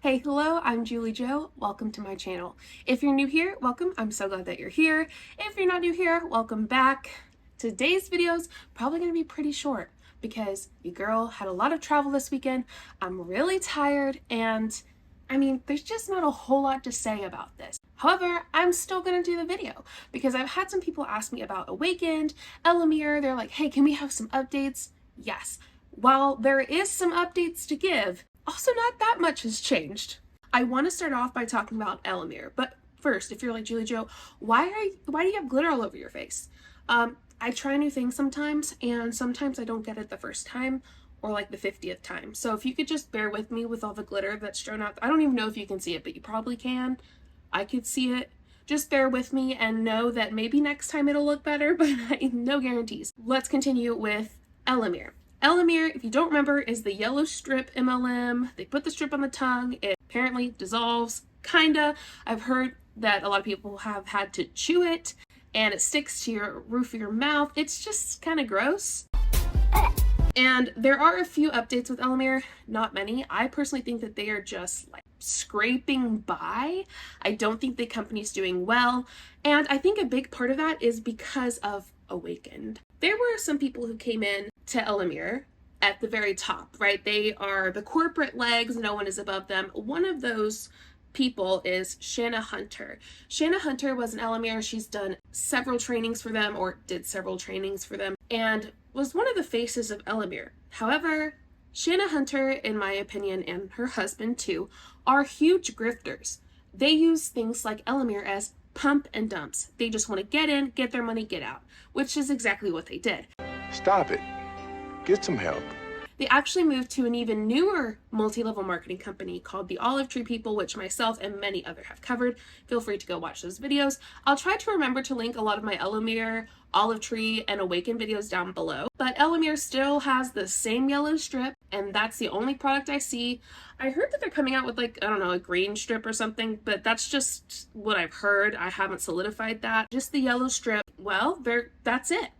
Hey, hello, I'm JulieJo. Welcome to my channel. If you're new here, welcome. I'm so glad that you're here. If you're not new here, welcome back. Today's video's probably going to be pretty short because your girl had a lot of travel this weekend. I'm really tired and there's just not a whole lot to say about this. However, I'm still going to do the video because I've had some people ask me about AWAKEND, Elemere. They're like, hey, can we have some updates? Yes. While there is some updates to give, also not that much has changed. I want to start off by talking about Elemere, but first, if you're like JulieJo, why do you have glitter all over your face? I try new things sometimes, and sometimes I don't get it the first time or like the 50th time. So if you could just bear with me with all the glitter that's strewn out. I don't even know if you can see it, but you probably can. I could see it. Just bear with me and know that maybe next time it'll look better, but no guarantees. Let's continue with Elemere. Elemere, if you don't remember, is the yellow strip MLM. They put the strip on the tongue. It apparently dissolves, kinda. I've heard that a lot of people have had to chew it and it sticks to your roof of your mouth. It's just kind of gross. And there are a few updates with Elemere, not many. I personally think that they are just like scraping by. I don't think the company's doing well. And I think a big part of that is because of AWAKEND. There were some people who came in to Elemere at the very top, right? They are the corporate legs, no one is above them. One of those people is Shanna Hunter. Shanna Hunter was in Elemere. She's done several trainings for them, or did several trainings for them, and was one of the faces of Elemere. However, Shanna Hunter, in my opinion, and her husband too, are huge grifters. They use things like Elemere as pump and dumps. They just want to get in, get their money, get out, which is exactly what they did. Stop it. Get some help. They actually moved to an even newer multi-level marketing company called the Olive Tree People, which myself and many others have covered. Feel free to go watch those videos. I'll try to remember to link a lot of my Elemere, Olive Tree, and AWAKEND videos down below. But Elemere still has the same yellow strip, and that's the only product I see. I heard that they're coming out with like, I don't know, a green strip or something, but that's just what I've heard. I haven't solidified that. Just the yellow strip. Well, that's it.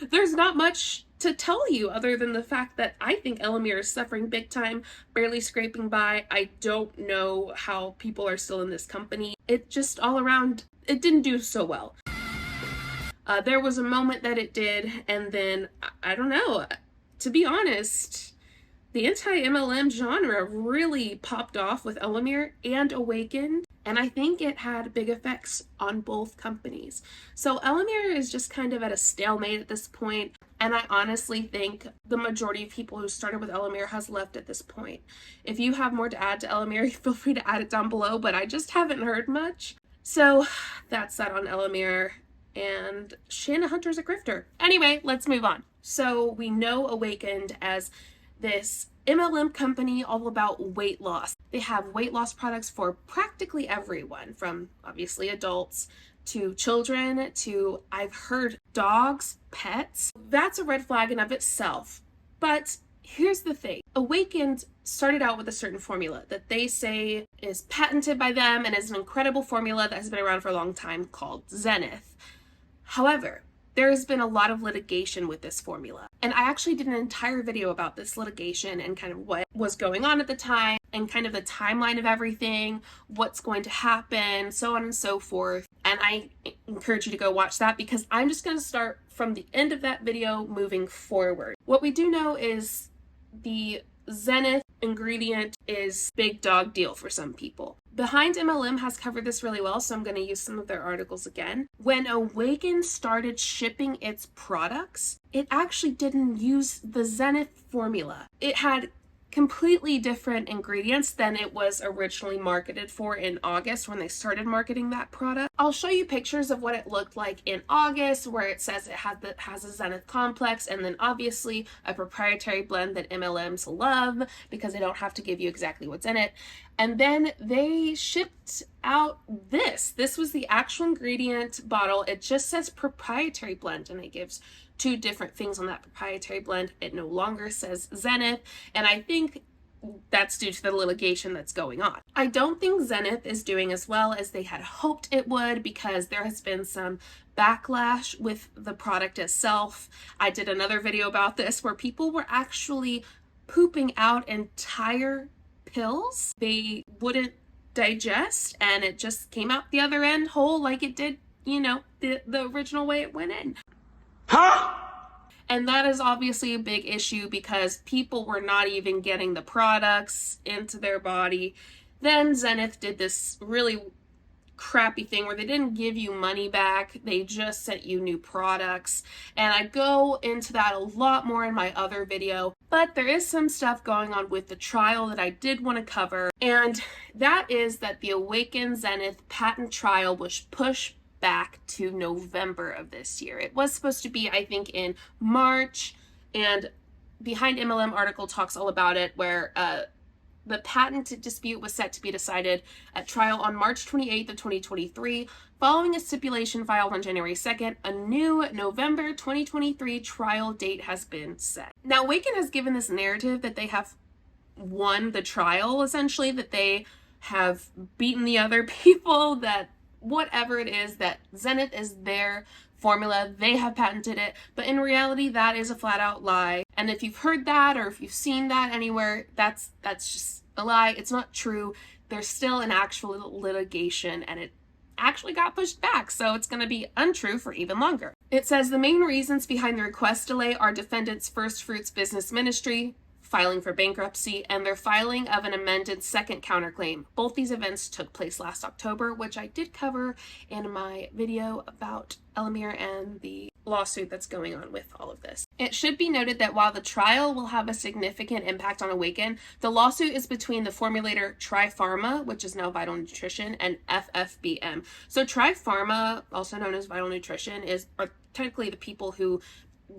There's not much to tell you other than the fact that I think Elemere is suffering big time, barely scraping by. I don't know how people are still in this company. It just all around, it didn't do so well. There was a moment that it did, and then, I don't know, to be honest, the anti-MLM genre really popped off with Elemere and AWAKEND, and I think it had big effects on both companies. So Elemere is just kind of at a stalemate at this point, and I honestly think the majority of people who started with Elemere has left at this point. If you have more to add to Elemere, feel free to add it down below, but I just haven't heard much. So that's that on Elemere. And Shanna Hunter's a grifter. Anyway, let's move on. So we know AWAKEND as this MLM company all about weight loss. They have weight loss products for practically everyone, from obviously adults to children to, I've heard, dogs, pets. That's a red flag in of itself. But here's the thing. AWAKEND started out with a certain formula that they say is patented by them and is an incredible formula that has been around for a long time called Zenith. However, there has been a lot of litigation with this formula. And I actually did an entire video about this litigation and kind of what was going on at the time and kind of the timeline of everything, what's going to happen, so on and so forth. And I encourage you to go watch that because I'm just going to start from the end of that video moving forward. What we do know is the Zenith ingredient is big dog deal for some people. Behind MLM has covered this really well, so I'm going to use some of their articles again. When AWAKEND started shipping its products, it actually didn't use the Zenith formula. It had completely different ingredients than it was originally marketed for in August when they started marketing that product. I'll show you pictures of what it looked like in August where it says it has a Zenith complex and then obviously a proprietary blend that MLMs love because they don't have to give you exactly what's in it. And then they shipped out this. This was the actual ingredient bottle. It just says proprietary blend and it gives two different things on that proprietary blend. It no longer says Zenith, and I think that's due to the litigation that's going on. I don't think Zenith is doing as well as they had hoped it would because there has been some backlash with the product itself. I did another video about this where people were actually pooping out entire pills. They wouldn't digest, and it just came out the other end whole like it did, you know, the original way it went in. Huh? And that is obviously a big issue because people were not even getting the products into their body. Then Zenith did this really crappy thing where they didn't give you money back, they just sent you new products, and I go into that a lot more in my other video, but there is some stuff going on with the trial that I did want to cover, and that is that the AWAKEND Zenith patent trial was pushed back to November of this year. It was supposed to be, I think, in March, and Behind MLM article talks all about it, where the patent dispute was set to be decided at trial on March 28th of 2023. Following a stipulation filed on January 2nd, a new November 2023 trial date has been set. Now, AWAKEND has given this narrative that they have won the trial, essentially, that they have beaten the other people, that whatever it is, that Zenith is their formula, they have patented it, but in reality that is a flat out lie. And if you've heard that or if you've seen that anywhere, that's just a lie. It's not true. There's still an actual litigation, and it actually got pushed back, so it's going to be untrue for even longer. It says the main reasons behind the request delay are defendants' First Fruits business ministry filing for bankruptcy and their filing of an amended second counterclaim. Both these events took place last October, which I did cover in my video about Elemere and the lawsuit that's going on with all of this. It should be noted that while the trial will have a significant impact on AWAKEND, the lawsuit is between the formulator Tripharma, which is now Vital Nutrition, and FFBM. So Tripharma, also known as Vital Nutrition, are technically the people who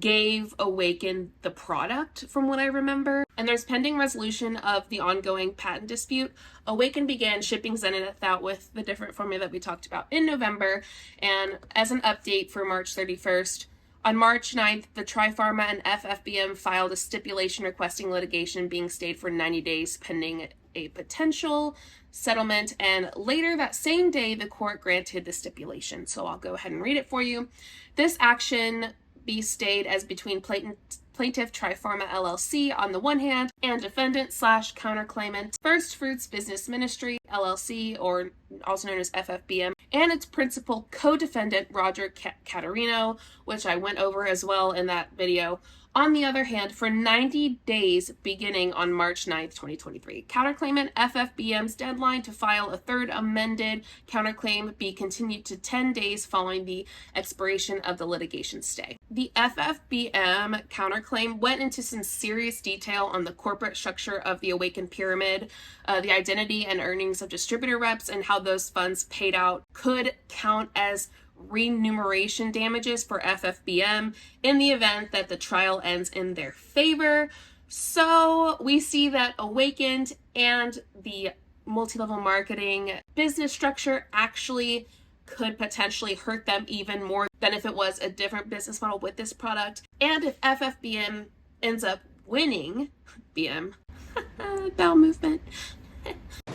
gave AWAKEND the product, from what I remember. And there's pending resolution of the ongoing patent dispute. AWAKEND began shipping Zenith out with the different formula that we talked about in November. And as an update for March 31st, on March 9th, the Tripharma and FFBM filed a stipulation requesting litigation being stayed for 90 days pending a potential settlement, and later that same day the court granted the stipulation. So I'll go ahead and read it for you. This action be stayed as between plaintiff Tripharma LLC on the one hand and defendant / counterclaimant First Fruits Business Ministry LLC, or also known as FFBM, and its principal co-defendant Roger Caterino, which I went over as well in that video, on the other hand, for 90 days beginning on March 9th, 2023. Counterclaimant FFBM's deadline to file a third amended counterclaim be continued to 10 days following the expiration of the litigation stay. The FFBM counterclaim went into some serious detail on the corporate structure of the AWAKEND pyramid, the identity and earnings of distributor reps, and how those funds paid out could count as remuneration damages for FFBM in the event that the trial ends in their favor. So we see that AWAKEND and the multi-level marketing business structure actually could potentially hurt them even more than if it was a different business model with this product. And if FFBM ends up winning, BM, bowel movement.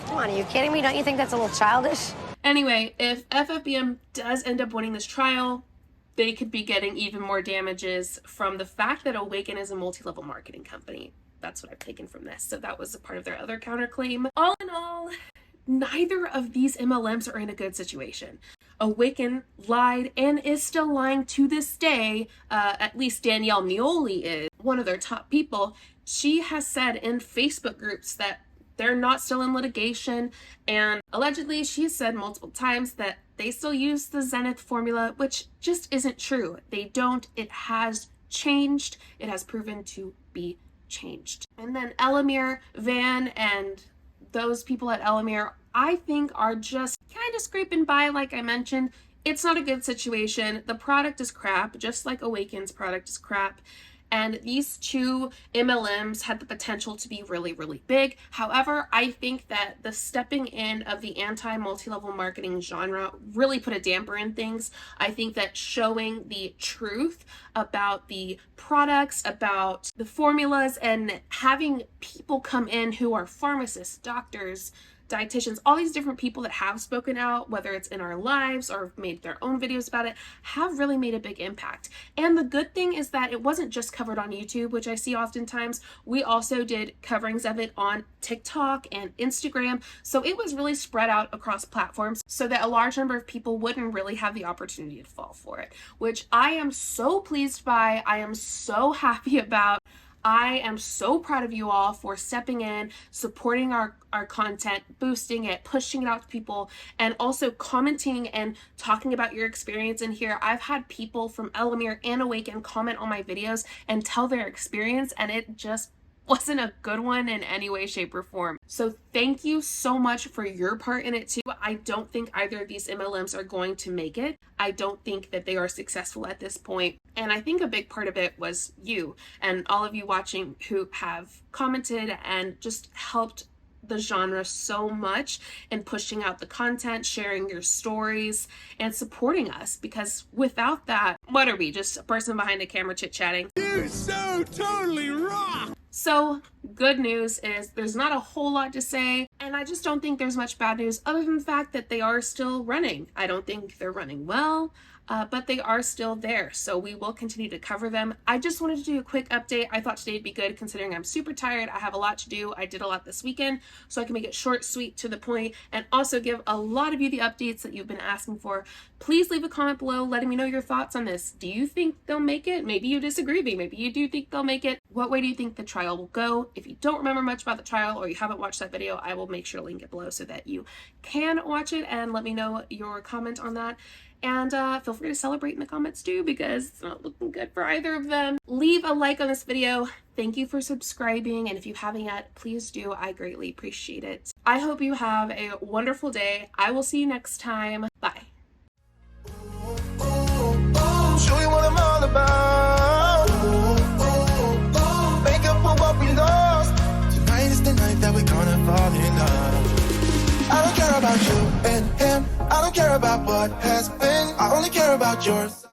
Come on, are you kidding me? Don't you think that's a little childish? Anyway, if FFBM does end up winning this trial, they could be getting even more damages from the fact that AWAKEND is a multi-level marketing company. That's what I've taken from this. So that was a part of their other counterclaim. All in all, neither of these MLMs are in a good situation. AWAKEND lied and is still lying to this day. At least Danielle Mioli is one of their top people. She has said in Facebook groups that they're not still in litigation, and allegedly she's said multiple times that they still use the Zenith formula, which just isn't true. They don't. It has changed. It has proven to be changed. And then Elemere, Van, and those people at Elemere, I think, are just kind of scraping by. Like I mentioned, it's not a good situation. The product is crap, just like AWAKEND's product is crap. And these two MLMs had the potential to be really, really big. However, I think that the stepping in of the anti-multi-level marketing genre really put a damper in things. I think that showing the truth about the products, about the formulas, and having people come in who are pharmacists, doctors, dietitians, all these different people that have spoken out, whether it's in our lives or made their own videos about it, have really made a big impact. And the good thing is that it wasn't just covered on YouTube, which I see oftentimes. We also did coverings of it on TikTok and Instagram. So it was really spread out across platforms so that a large number of people wouldn't really have the opportunity to fall for it, which I am so pleased by. I am so happy about. I am so proud of you all for stepping in, supporting our content, boosting it, pushing it out to people, and also commenting and talking about your experience in here. I've had people from Elemere and AWAKEND comment on my videos and tell their experience, and it just wasn't a good one in any way, shape, or form. So thank you so much for your part in it too. I don't think either of these MLMs are going to make it. I don't think that they are successful at this point. And I think a big part of it was you and all of you watching who have commented and just helped the genre so much in pushing out the content, sharing your stories, and supporting us, because without that, what are we? Just a person behind a camera chit-chatting? You so totally rock! So good news is there's not a whole lot to say, and I just don't think there's much bad news other than the fact that they are still running. I don't think they're running well, but they are still there, so we will continue to cover them. I just wanted to do a quick update. I thought today'd be good considering I'm super tired. I have a lot to do. I did a lot this weekend, so I can make it short, sweet, to the point, and also give a lot of you the updates that you've been asking for. Please leave a comment below letting me know your thoughts on this. Do you think they'll make it? Maybe you disagree with me. Maybe you do think they'll make it. What way do you think the trial will go? If you don't remember much about the trial or you haven't watched that video, I will make sure to link it below so that you can watch it and let me know your comment on that. And feel free to celebrate in the comments too, because it's not looking good for either of them. Leave a like on this video. Thank you for subscribing, and if you haven't yet, please do. I greatly appreciate it. I hope you have a wonderful day. I will see you next time. Bye. Show you what I'm all about. Make up for what we lost. Tonight is the night that we're gonna fall in love. I don't care about you and him. I don't care about what has been. I only care about yours.